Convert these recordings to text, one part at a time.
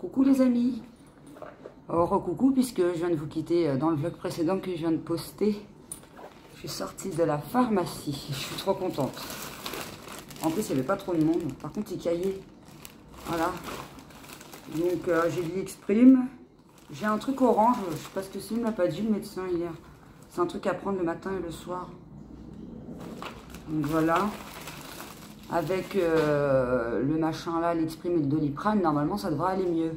Coucou les amis. Coucou, puisque je viens de vous quitter dans le vlog précédent que je viens de poster. Je suis sortie de la pharmacie. Je suis trop contente. En plus, il n'y avait pas trop de monde. Par contre, il caillait. Voilà. Donc, j'ai de l'Exprime. J'ai un truc orange. Je sais pas ce que c'est. Il ne me l'a pas dit le médecin hier. C'est un truc à prendre le matin et le soir. Donc, voilà. Avec le machin là, l'Exprime et le Doliprane, normalement, ça devrait aller mieux.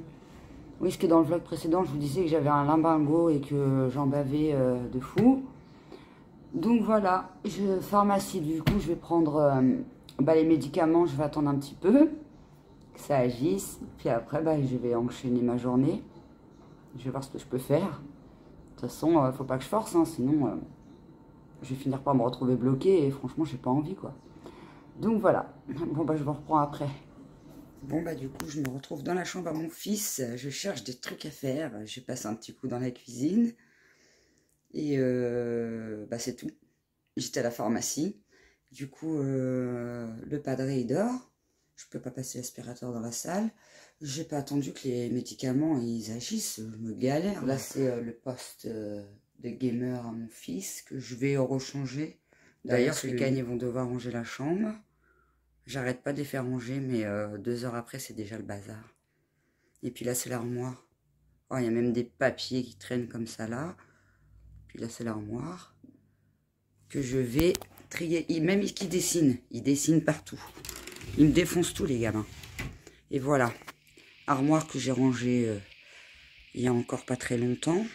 Oui, parce que dans le vlog précédent, je vous disais que j'avais un lumbago et que j'en bavais de fou. Donc voilà, pharmacie, du coup, je vais prendre les médicaments, je vais attendre un petit peu que ça agisse. Puis après, je vais enchaîner ma journée. Je vais voir ce que je peux faire. De toute façon, faut pas que je force, hein, sinon je vais finir par me retrouver bloquée et franchement, j'ai pas envie, quoi. Donc voilà, bon, je vous reprends après. Bon, du coup, je me retrouve dans la chambre à mon fils. Je cherche des trucs à faire. Je passe un petit coup dans la cuisine. Et c'est tout. J'étais à la pharmacie. Du coup, le padré, il dort. Je peux pas passer l'aspirateur dans la salle. J'ai pas attendu que les médicaments, ils agissent. Je me galère. Là, c'est le poste de gamer à mon fils que je vais rechanger. D'ailleurs, ce week-end, ils vont devoir ranger la chambre. J'arrête pas de les faire ranger, mais 2 heures après, c'est déjà le bazar. Et puis là, c'est l'armoire. Oh, il y a même des papiers qui traînent comme ça là. Puis là, c'est l'armoire que je vais trier. Même qui dessine. Il dessine partout. Il me défonce tout, les gamins. Et voilà. Armoire que j'ai rangée il y a encore pas très longtemps.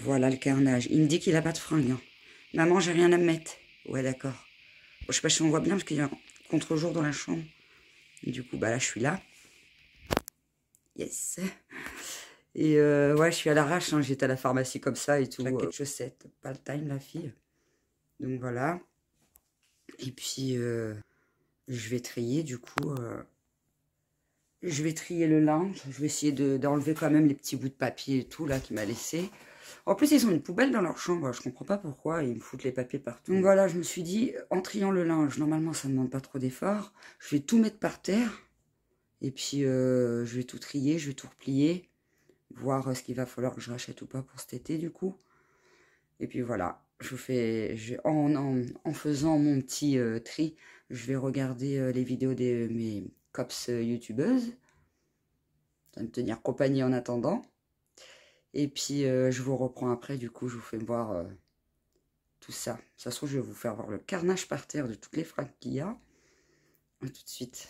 Voilà le carnage. Il me dit qu'il a pas de fringues. Hein. Maman, j'ai rien à me mettre. Ouais, d'accord. Je sais pas si on voit bien parce qu'il y a un contre-jour dans la chambre. Et du coup, là, je suis là. Yes. Et ouais, je suis à l'arrache. Hein. J'étais à la pharmacie comme ça et tout. Claquette de chaussettes. Pas le time, la fille. Donc voilà. Et puis, je vais trier du coup. Je vais trier le linge. Je vais essayer d'enlever quand même les petits bouts de papier et tout là qu'il m'a laissé. En plus, ils ont une poubelle dans leur chambre. Je comprends pas pourquoi. Ils me foutent les papiers partout. Donc voilà, je me suis dit, en triant le linge, normalement, ça ne demande pas trop d'efforts. Je vais tout mettre par terre. Et puis, je vais tout trier, je vais tout replier. Voir ce qu'il va falloir que je rachète ou pas pour cet été, du coup. Et puis voilà, en faisant mon petit tri, je vais regarder les vidéos de mes cops youtubeuses. Ça va me tenir compagnie en attendant. Et puis, je vous reprends après, du coup, je vous fais voir tout ça. Ça se trouve, je vais vous faire voir le carnage par terre de toutes les fringues qu'il y a. A tout de suite.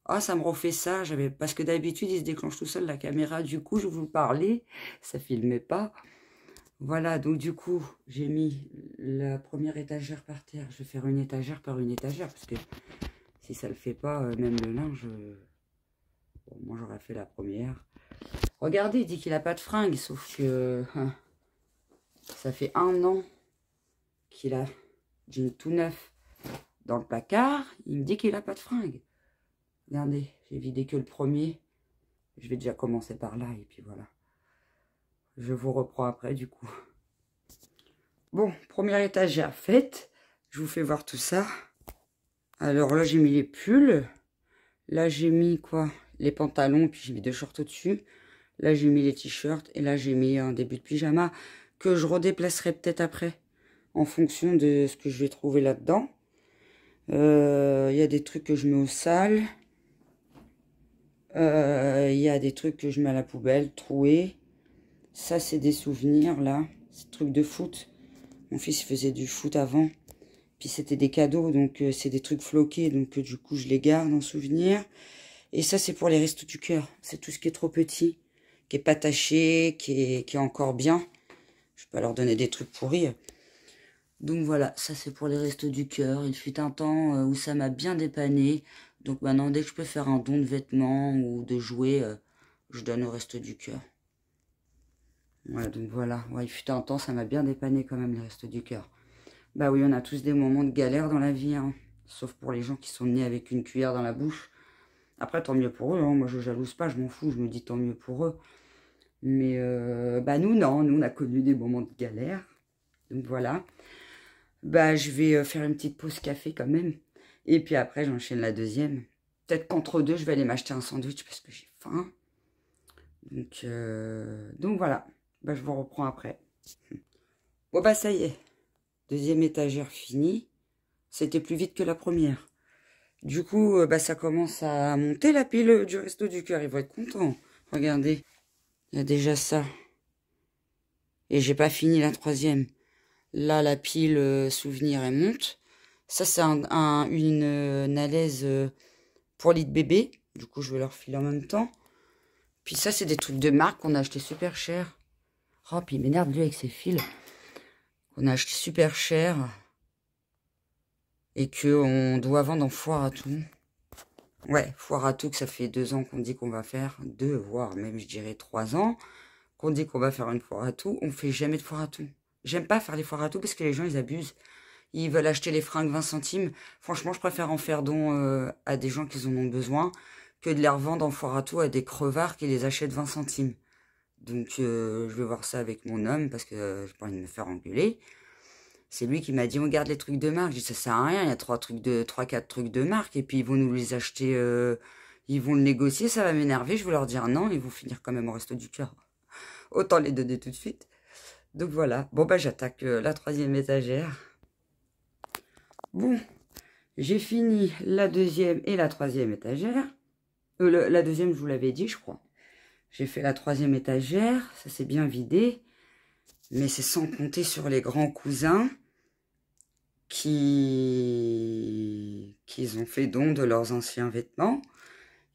Ah, ça me refait ça. Parce que d'habitude, il se déclenche tout seul la caméra. Du coup, je vous parlais. Ça filmait pas. Voilà, donc du coup, j'ai mis la première étagère par terre. Je vais faire une étagère par une étagère. Parce que si ça le fait pas, même le linge... Bon, moi, j'aurais fait la première. Regardez, il dit qu'il n'a pas de fringues, sauf que ça fait 1 an qu'il a jean tout neuf dans le placard. Il me dit qu'il n'a pas de fringues. Regardez, j'ai vidé que le premier. Je vais déjà commencer par là et puis voilà. Je vous reprends après du coup. Bon, première étagère faite. Je vous fais voir tout ça. Alors là, j'ai mis les pulls. Là, j'ai mis quoi? Les pantalons, puis j'ai mis 2 shorts au-dessus. Là, j'ai mis les t-shirts et là, j'ai mis un début de pyjama que je redéplacerai peut-être après en fonction de ce que je vais trouver là-dedans. Il y a des trucs que je mets au sale. Il y a des trucs que je mets à la poubelle, troués. Ça, c'est des souvenirs, là. C'est des trucs de foot. Mon fils faisait du foot avant. Puis, c'était des cadeaux, donc c'est des trucs floqués. Donc, du coup, je les garde en souvenir. Et ça, c'est pour les restos du cœur. C'est tout ce qui est trop petit, qui est pas taché, qui est encore bien. Je vais pas leur donner des trucs pourris. Donc voilà, ça c'est pour les restos du cœur. Il fut un temps où ça m'a bien dépanné. Donc maintenant, dès que je peux faire un don de vêtements ou de jouets, je donne au resto du cœur. Ouais, donc voilà. Ouais, il fut un temps, ça m'a bien dépanné quand même, les restos du cœur. Bah oui, on a tous des moments de galère dans la vie. Hein. Sauf pour les gens qui sont nés avec une cuillère dans la bouche. Après, tant mieux pour eux. Hein. Moi, je jalouse pas, je m'en fous. Je me dis tant mieux pour eux. Mais nous, non. Nous, on a connu des moments de galère. Donc voilà. Je vais faire une petite pause café quand même. Et puis après, j'enchaîne la deuxième. peut-être qu'entre deux, je vais aller m'acheter un sandwich parce que j'ai faim. Donc voilà, bah, je vous reprends après. Bon bah ça y est, deuxième étagère finie. C'était plus vite que la première. Du coup, bah, ça commence à monter la pile du Resto du Cœur. Ils vont être contents. Regardez, il y a déjà ça. Et j'ai pas fini la troisième. Là, la pile souvenir, elle monte. Ça, c'est une nalaise pour lit de bébé. Du coup, je vais leur filer en même temps. Puis ça, c'est des trucs de marque qu'on a acheté super cher. Oh, puis il m'énerve lui avec ses fils. Qu'on a acheté super cher. Et qu'on doit vendre en foire à tout. Ouais, foire à tout, que ça fait 2 ans qu'on dit qu'on va faire. 2, voire même, je dirais 3 ans. Qu'on dit qu'on va faire une foire à tout. On fait jamais de foire à tout. J'aime pas faire les foires à tout parce que les gens, ils abusent. Ils veulent acheter les fringues 20 centimes. Franchement, je préfère en faire don à des gens qui en ont besoin que de les revendre en foire à tout à des crevards qui les achètent 20 centimes. Donc, je vais voir ça avec mon homme parce que j'ai pas envie de me faire engueuler. C'est lui qui m'a dit, on garde les trucs de marque. J'ai dit, ça sert à rien, il y a 3-4 trucs de marque. Et puis, ils vont nous les acheter, ils vont le négocier, ça va m'énerver. Je vais leur dire non, ils vont finir quand même au Resto du Cœur. Autant les donner tout de suite. Donc voilà, bon bah j'attaque la troisième étagère. Bon, j'ai fini la deuxième et la troisième étagère. La deuxième, je vous l'avais dit, je crois. J'ai fait la troisième étagère, ça s'est bien vidé. Mais c'est sans compter sur les grands cousins qui ont fait don de leurs anciens vêtements.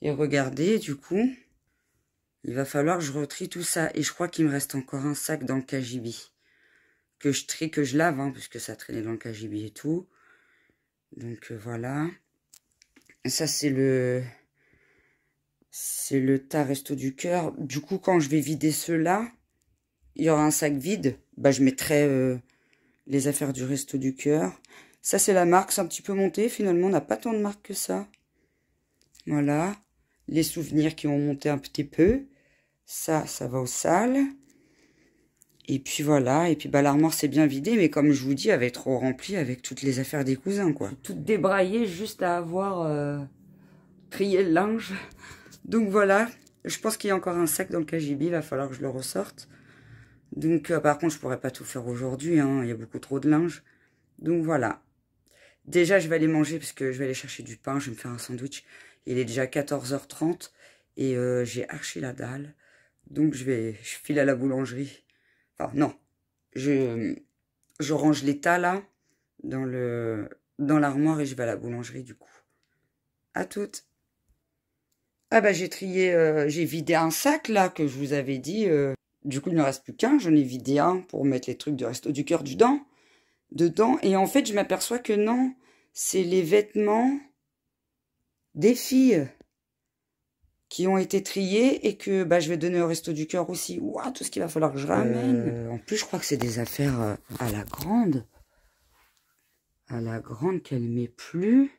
Et regardez, du coup, il va falloir que je retrie tout ça. Et je crois qu'il me reste encore un sac dans le cagibi. Que je trie, que je lave, hein, puisque ça traînait dans le cagibi et tout. Donc voilà. Ça c'est le tas Resto du Cœur. Du coup, quand je vais vider ceux-là, il y aura un sac vide. Bah, je mettrai les affaires du Resto du Cœur. Ça c'est la marque, c'est un petit peu monté. Finalement, on n'a pas tant de marques que ça. Voilà. Les souvenirs qui ont monté un petit peu. Ça va aux salles. Et puis voilà, et puis bah l'armoire c'est bien vidé, mais comme je vous dis, elle va être trop remplie avec toutes les affaires des cousins, quoi. Toutes débraillées, juste à avoir trié le linge. Donc voilà, je pense qu'il y a encore un sac dans le cagibi, il va falloir que je le ressorte. Donc par contre, je pourrais pas tout faire aujourd'hui, hein, il y a beaucoup trop de linge. Donc voilà. Déjà, je vais aller manger, parce que je vais aller chercher du pain, je vais me faire un sandwich. Il est déjà 14h30, et j'ai archi la dalle. Donc je file à la boulangerie. Enfin, non, je range les tas là, dans l'armoire et je vais à la boulangerie du coup. À toutes. Ah bah j'ai j'ai vidé un sac là que je vous avais dit. Du coup il ne reste plus qu'un, j'en ai vidé un pour mettre les trucs du Resto du Cœur dedans. Et en fait je m'aperçois que non, c'est les vêtements des filles qui ont été triés et que bah, je vais donner au Resto du Cœur aussi. Ouah, tout ce qu'il va falloir que je ramène. En plus, je crois que c'est des affaires à la grande. À la grande qu'elle ne met plus.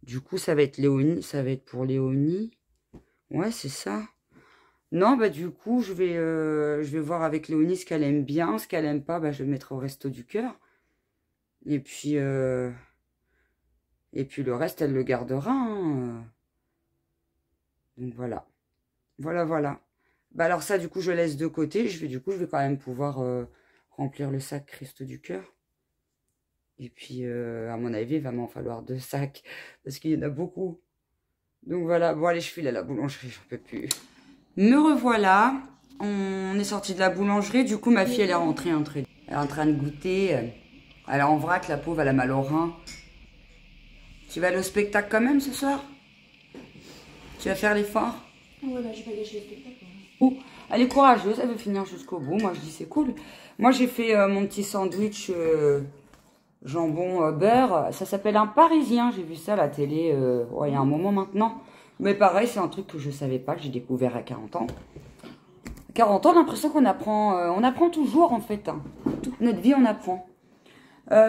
Du coup, ça va être Léonie. Ça va être pour Léonie. Ouais, c'est ça. Non, bah du coup, je vais voir avec Léonie ce qu'elle aime bien. Ce qu'elle aime pas, bah, je le mettrai au Resto du Cœur. Et puis le reste, elle le gardera. Hein. Donc voilà. Voilà. Bah alors ça, du coup, je laisse de côté. Je vais quand même pouvoir remplir le sac Resto du Cœur. Et puis, à mon avis, il va m'en falloir 2 sacs. Parce qu'il y en a beaucoup. Donc voilà. Bon, allez, je file à la boulangerie. J'en peux plus. Me revoilà. On est sorti de la boulangerie. Du coup, ma fille, elle est rentrée. Elle est en train de goûter. Elle est en vrac, la pauvre, elle a mal au rein. Tu vas aller au spectacle quand même ce soir? Tu vas faire l'effort? Ouais, bah, je vais aller chez le spectacle. Oh, elle est courageuse, elle veut finir jusqu'au bout. Moi, je dis c'est cool. Moi, j'ai fait mon petit sandwich jambon beurre. Ça s'appelle un Parisien. J'ai vu ça à la télé il y a un moment maintenant. Mais pareil, c'est un truc que je savais pas, que j'ai découvert à 40 ans. À 40 ans, j'ai l'impression qu'on apprend toujours en fait. Hein. Toute notre vie, on apprend.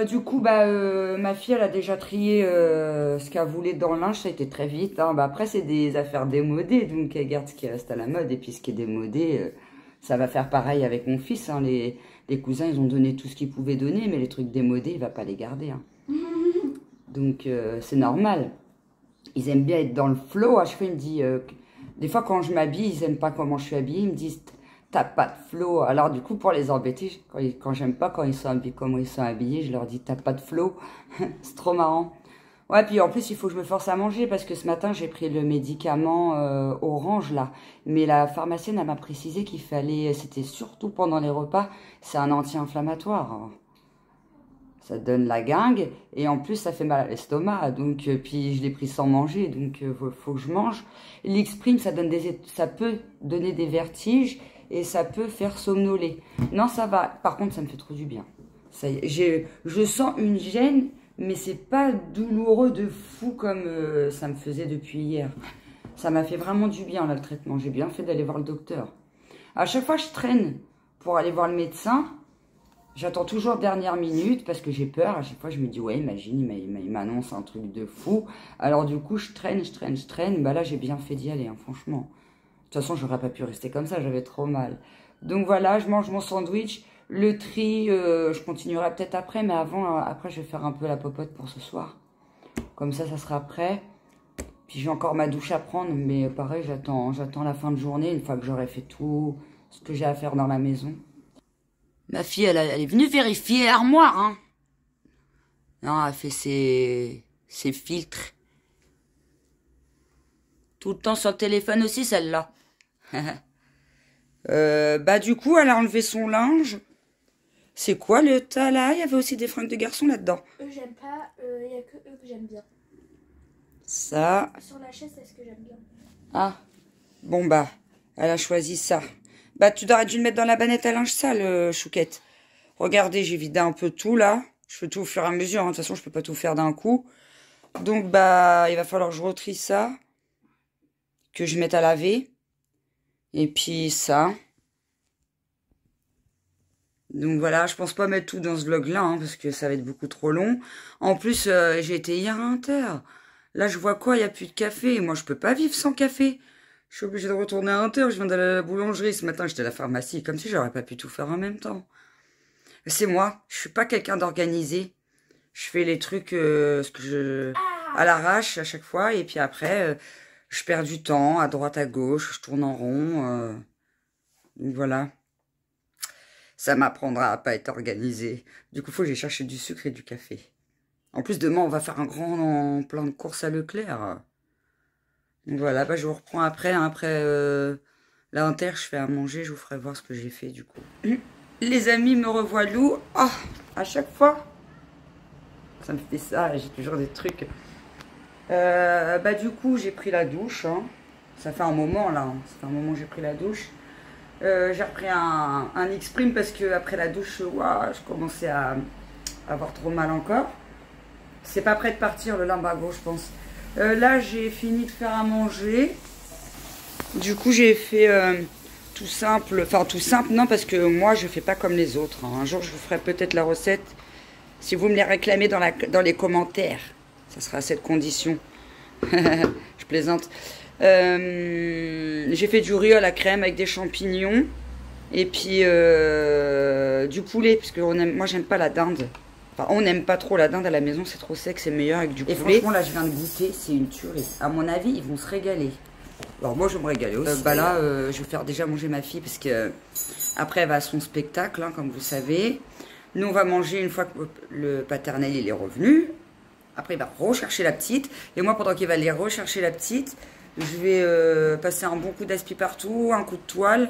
Du coup, ma fille, elle a déjà trié ce qu'elle voulait dans le linge, ça a été très vite. Hein. Bah, après, c'est des affaires démodées, donc elle garde ce qui reste à la mode. Et puis, ce qui est démodé, ça va faire pareil avec mon fils. Hein. Les cousins, ils ont donné tout ce qu'ils pouvaient donner, mais les trucs démodés, il va pas les garder. Hein. Donc, c'est normal. ils aiment bien être dans le flow. À chaque fois, ils me disent, des fois quand je m'habille, ils n'aiment pas comment je suis habillée. Ils me disent, t'as pas de flow. Alors du coup, pour les embêter, quand j'aime pas quand ils sont habillés, comment ils sont habillés, je leur dis, t'as pas de flow. C'est trop marrant. Ouais, puis en plus, il faut que je me force à manger parce que ce matin, j'ai pris le médicament orange, là. Mais la pharmacienne, elle m'a précisé qu'il fallait, c'était surtout pendant les repas, c'est un anti-inflammatoire. Ça donne la guingue et en plus, ça fait mal à l'estomac. Donc, puis je l'ai pris sans manger, donc faut que je mange. L'X-Prime, ça peut donner des vertiges et ça peut faire somnoler. Non, ça va. Par contre, ça me fait trop du bien. Ça y est, je sens une gêne. Mais c'est pas douloureux de fou comme ça me faisait depuis hier. Ça m'a fait vraiment du bien, là, le traitement. J'ai bien fait d'aller voir le docteur. À chaque fois, je traîne pour aller voir le médecin. J'attends toujours dernière minute parce que j'ai peur. À chaque fois, je me dis, ouais, imagine, il m'annonce un truc de fou. Alors, du coup, je traîne. Bah là, j'ai bien fait d'y aller, hein, franchement. De toute façon, j'aurais pas pu rester comme ça. J'avais trop mal. Donc, voilà, je mange mon sandwich. Le tri, je continuerai peut-être après, mais après, je vais faire un peu la popote pour ce soir. Comme ça sera prêt. Puis j'ai encore ma douche à prendre, mais pareil, j'attends la fin de journée, une fois que j'aurai fait tout ce que j'ai à faire dans la maison. Ma fille, elle est venue vérifier l'armoire, hein. Non, elle fait ses filtres. Tout le temps sur le téléphone aussi, celle-là. Bah du coup, elle a enlevé son linge. C'est quoi le tas là? Il y avait aussi des fringues de garçon là-dedans. J'aime pas, il y a que eux que j'aime bien. Ça. Sur la chaise, c'est ce que j'aime bien. Ah. Bon bah, elle a choisi ça. Bah tu aurais dû le mettre dans la bannette à linge sale, Chouquette. Regardez, j'ai vidé un peu tout là. Je fais tout au fur et à mesure, hein. De toute façon, je peux pas tout faire d'un coup. Donc bah, il va falloir que je retrie ça. Que je mette à laver. Et puis ça. Donc voilà, je pense pas mettre tout dans ce vlog-là, hein, parce que ça va être beaucoup trop long. En plus, j'ai été hier à Inter. Là, je vois quoi? Il n'y a plus de café. Moi, je peux pas vivre sans café. Je suis obligée de retourner à Inter. Je viens d'aller à la boulangerie. Ce matin, j'étais à la pharmacie. Comme si j'aurais pas pu tout faire en même temps. C'est moi. Je suis pas quelqu'un d'organisé. Je fais les trucs à l'arrache à chaque fois. Et puis après, je perds du temps à droite, à gauche. Je tourne en rond. Donc voilà. Ça m'apprendra à pas être organisé. Du coup, il faut que j'aille chercher du sucre et du café. En plus, demain, on va faire un grand plein de courses à Leclerc. Donc voilà, bah, je vous reprends après. Hein, après la Inter, je fais à manger. Je vous ferai voir ce que j'ai fait du coup. Les amis, me revoient loup. Oh, à chaque fois, ça me fait ça. J'ai toujours des trucs. Bah du coup, j'ai pris la douche. Hein. Ça fait un moment là. Hein. Ça fait un moment que j'ai pris la douche. J'ai repris un X-Prime parce que après la douche, je commençais à avoir trop mal encore. C'est pas prêt de partir le lumbago, je pense. Là, j'ai fini de faire à manger. Du coup, j'ai fait tout simple. Enfin, tout simple, non, parce que moi, je fais pas comme les autres. Hein. Un jour, je vous ferai peut-être la recette. Si vous me les réclamez dans les commentaires, ça sera à cette condition. Je plaisante. J'ai fait du riz à la crème avec des champignons et puis du poulet parce que moi j'aime pas la dinde. Enfin, on n'aime pas trop la dinde à la maison, c'est trop sec, c'est meilleur avec du poulet. Et franchement là je viens de goûter, c'est une tuerie. À mon avis ils vont se régaler. Alors moi je vais me régaler aussi. Bah là je vais faire déjà manger ma fille parce que après elle va à son spectacle hein, comme vous savez. Nous on va manger une fois que le paternel il est revenu. Après il va rechercher la petite et moi pendant qu'il va aller rechercher la petite, je vais passer un bon coup d'aspi partout, un coup de toile.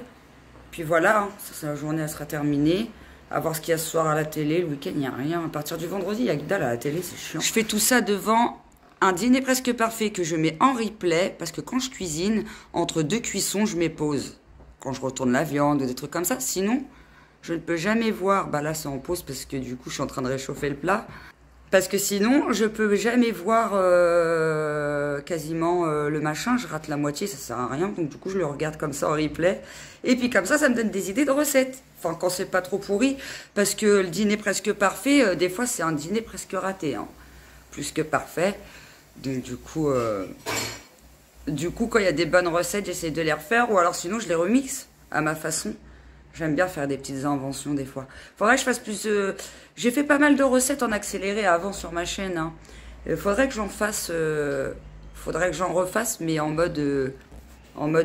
Puis voilà, hein, la journée elle sera terminée. À voir ce qu'il y a ce soir à la télé. Le week-end, il n'y a rien. À partir du vendredi, il y a que dalle à la télé, c'est chiant. Je fais tout ça devant un dîner presque parfait que je mets en replay. Parce que quand je cuisine, entre deux cuissons, je mets pause. Quand je retourne la viande, des trucs comme ça. Sinon, je ne peux jamais voir. Bah là, c'est en pause parce que du coup, je suis en train de réchauffer le plat. Parce que sinon, je peux jamais voir quasiment le machin. Je rate la moitié, ça sert à rien. Donc du coup, je le regarde comme ça en replay. Et puis comme ça me donne des idées de recettes. Enfin, quand c'est pas trop pourri. Parce que le dîner presque parfait, des fois, c'est un dîner presque raté. Hein. Plus que parfait. Donc du coup, quand il y a des bonnes recettes, j'essaie de les refaire. Ou alors sinon, je les remixe à ma façon. J'aime bien faire des petites inventions des fois. Faudrait que je fasse plus... J'ai fait pas mal de recettes en accéléré avant sur ma chaîne. Hein. Faudrait que j'en fasse... faudrait que j'en refasse, mais en mode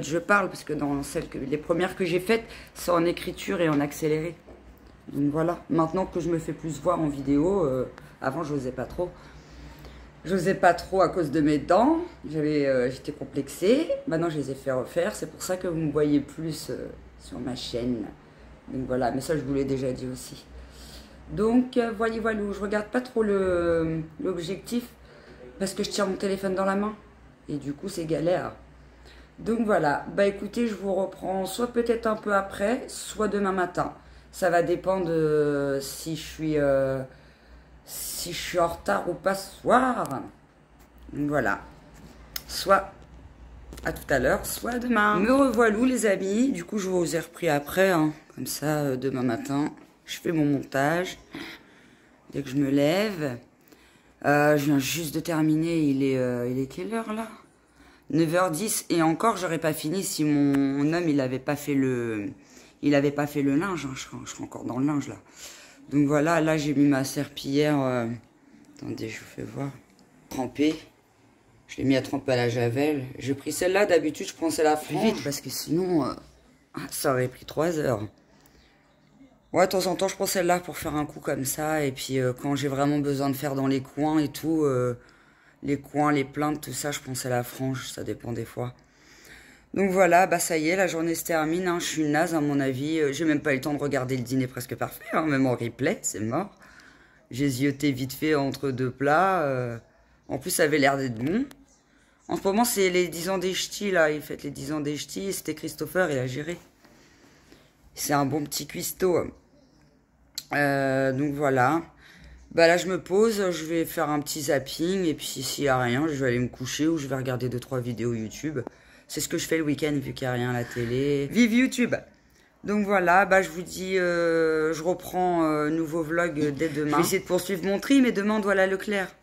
je parle, parce que dans les premières que j'ai faites, c'est en écriture et en accéléré. Donc voilà, maintenant que je me fais plus voir en vidéo, avant je n'osais pas trop. J'osais pas trop à cause de mes dents, j'étais complexée. Maintenant je les ai fait refaire, c'est pour ça que vous me voyez plus sur ma chaîne. Donc voilà, mais ça je vous l'ai déjà dit aussi. Donc voilà, je regarde pas trop l'objectif parce que je tiens mon téléphone dans la main. Et du coup c'est galère. Donc voilà, bah écoutez, je vous reprends soit peut-être un peu après, soit demain matin. Ça va dépendre si je suis en retard ou pas ce soir. Donc voilà, soit à tout à l'heure, soit demain. Me revoilà les amis, du coup je vous ai repris après, hein. Comme ça demain matin, je fais mon montage. Dès que je me lève, je viens juste de terminer, il est quelle heure là? 9h10 et encore j'aurais pas fini si mon homme il avait pas fait le linge, hein. Je serais encore dans le linge là. Donc voilà, là j'ai mis ma serpillière, attendez je vous fais voir, trempée. Je l'ai mis à tremper à la javel. J'ai pris celle-là, d'habitude je prends celle-là plus vite parce que sinon ça aurait pris 3 heures. Ouais, de temps en temps je prends celle-là pour faire un coup comme ça et puis quand j'ai vraiment besoin de faire dans les coins et tout, les coins, les plaintes, tout ça, je prends celle-là franche, ça dépend des fois. Donc voilà, bah ça y est, la journée se termine, hein. Je suis naze à mon avis, j'ai même pas eu le temps de regarder le dîner presque parfait, hein. Même en replay, c'est mort. J'ai zioté vite fait entre deux plats, en plus ça avait l'air d'être bon. En ce moment c'est les 10 ans des ch'tis là, il fête les 10 ans des ch'tis, c'était Christopher, il a géré. C'est un bon petit cuistot. Donc voilà. Bah là je me pose, je vais faire un petit zapping et puis s'il n'y a rien, je vais aller me coucher ou je vais regarder 2-3 vidéos YouTube. C'est ce que je fais le week-end vu qu'il n'y a rien à la télé. Vive YouTube! Donc voilà, bah je vous dis, je reprends nouveau vlog dès demain. Je vais essayer de poursuivre mon tri, mais demain on doit aller à Leclerc.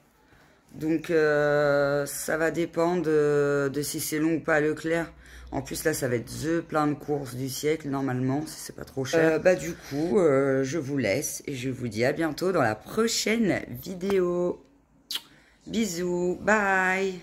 Donc ça va dépendre de si c'est long ou pas à Leclerc. En plus là ça va être plein de courses du siècle normalement, si c'est pas trop cher. Bah du coup, je vous laisse et je vous dis à bientôt dans la prochaine vidéo. Bisous, bye!